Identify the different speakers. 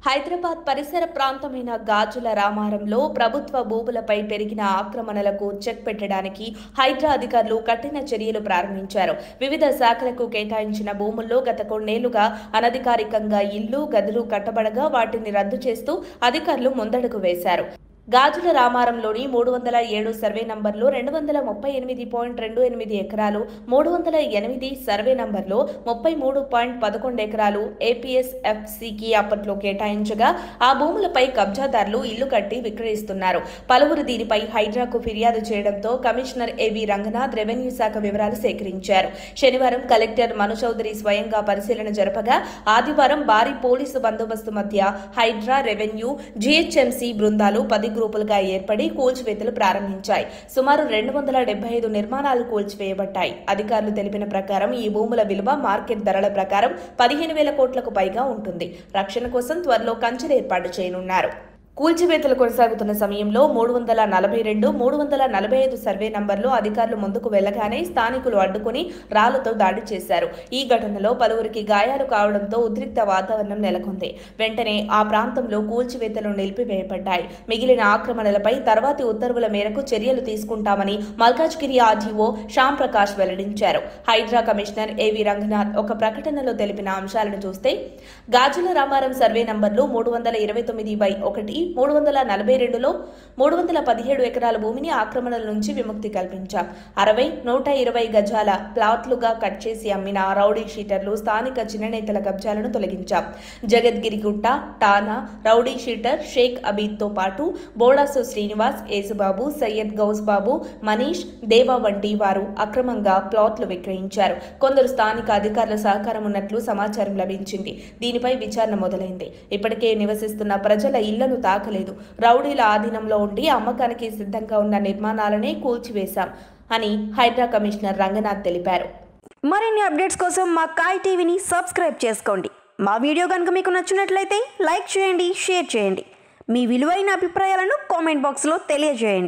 Speaker 1: హైదరాబాద్ పరిసర ప్రాంతమైన గాజుల రామారంలో ప్రభుత్వ భూములపై పెరిగిన ఆక్రమణలకు చెక్ పెట్టడానికి హైడ్రా అధికారులు కఠిన చర్యలు ప్రారంభించారు. వివిధ శాఖలకు కేటాయించిన భూముల్లో గత కొన్నేళ్లుగా అనధికారికంగా ఇళ్లు, గదులు కట్టబడగా వాటిని రద్దు చేస్తూ అధికారులు ముందడుగు వేశారు. గాజుల రామారంలోని 307 సర్వే నంబర్లో 238.28 ఎకరాలు, 308 సర్వే నంబర్లో 33.11 ఎకరాలు ఏపీఎస్ఎఫ్సీకి అప్పట్లో కేటాయించగా ఆ భూములపై కబ్జాదారులు ఇల్లు కట్టి విక్రయిస్తున్నారు. పలువురు దీనిపై హైడ్రాకు ఫిర్యాదు చేయడంతో కమిషనర్ ఏవి రంగనాథ్ రెవెన్యూ శాఖ వివరాలు సేకరించారు. శనివారం కలెక్టర్ మను చౌదరి స్వయంగా పరిశీలన జరపగా ఆదివారం భారీ పోలీసు బందోబస్తు మధ్య హైడ్రా, రెవెన్యూ, జీహెచ్ఎంసీ బృందాలు 10 గ్రూపులుగా ఏర్పడి కూల్చివేతలు ప్రారంభించాయి. సుమారు 275 నిర్మాణాలు కూల్చివేయబడ్డాయి. అధికారులు తెలిపిన ప్రకారం ఈ భూముల విలువ మార్కెట్ ధరల ప్రకారం 15,000 కోట్లకు పైగా ఉంటుంది. రక్షణ కోసం త్వరలో కంచెలు ఏర్పాటు చేయనున్నారు. కూల్చివేతలు కొనసాగుతున్న సమయంలో 342, 345 సర్వే నంబర్లో అధికారులు ముందుకు వెళ్లగానే స్థానికులు అడ్డుకుని రాళ్లతో దాడి చేశారు. ఈ ఘటనలో పలువురికి గాయాలు కావడంతో ఉద్రిక్త వాతావరణం నెలకొంది. వెంటనే ఆ ప్రాంతంలో కూల్చివేతలు నిలిపివేయబడ్డాయి. మిగిలిన ఆక్రమణలపై తర్వాతి ఉత్తర్వుల మేరకు చర్యలు తీసుకుంటామని మల్కాజ్గిరి ఆర్డీఓ శ్యామ్ ప్రకాష్ వెల్లడించారు. హైడ్రా కమిషనర్ ఏవి రంగనాథ్ ఒక ప్రకటనలో తెలిపిన అంశాలను చూస్తే గాజుల రామారం సర్వే నంబర్లు 329/1, 342లో 317 ఎకరాల భూమిని ఆక్రమణల నుంచి విముక్తి కల్పించాం. 60, 120 గజాల ప్లాట్లుగా కట్ చేసి అమ్మిన రౌడీ షీటర్లు, స్థానిక చిన్ననేతల కబ్జాలను తొలగించాం. జగద్గిరిగుట్ట టానా రౌడీ షీటర్ షేక్ అబీద్తో పాటు బోడాసు శ్రీనివాస్, యేసుబాబు, సయ్యద్ గౌస్ బాబు, మనీష్, దేవా వంటి వారు అక్రమంగా ప్లాట్లు విక్రయించారు. కొందరు స్థానిక అధికారుల సహకారం ఉన్నట్లు సమాచారం లభించింది. దీనిపై విచారణ మొదలైంది. ఇప్పటికే నివసిస్తున్న ప్రజల ఇళ్లను తాకలేదు. రౌడీల ఆధీనంలో ఉండి అమ్మకానికి సిద్ధంగా ఉన్న నిర్మాణాలనే కూల్చివేశాం అని హైడ్రా కమిషనర్ రంగనాథ్ తెలిపారు.
Speaker 2: మరిన్ని అప్డేట్స్ కోసం మా కాయ్ టీవీని సబ్స్క్రైబ్ చేసుకోండి. మా వీడియో కనుక మీకు నచ్చినట్లయితే లైక్ చేయండి, షేర్ చేయండి. మీ విలువైన అభిప్రాయాలను కామెంట్ బాక్స్లో తెలియజేయండి.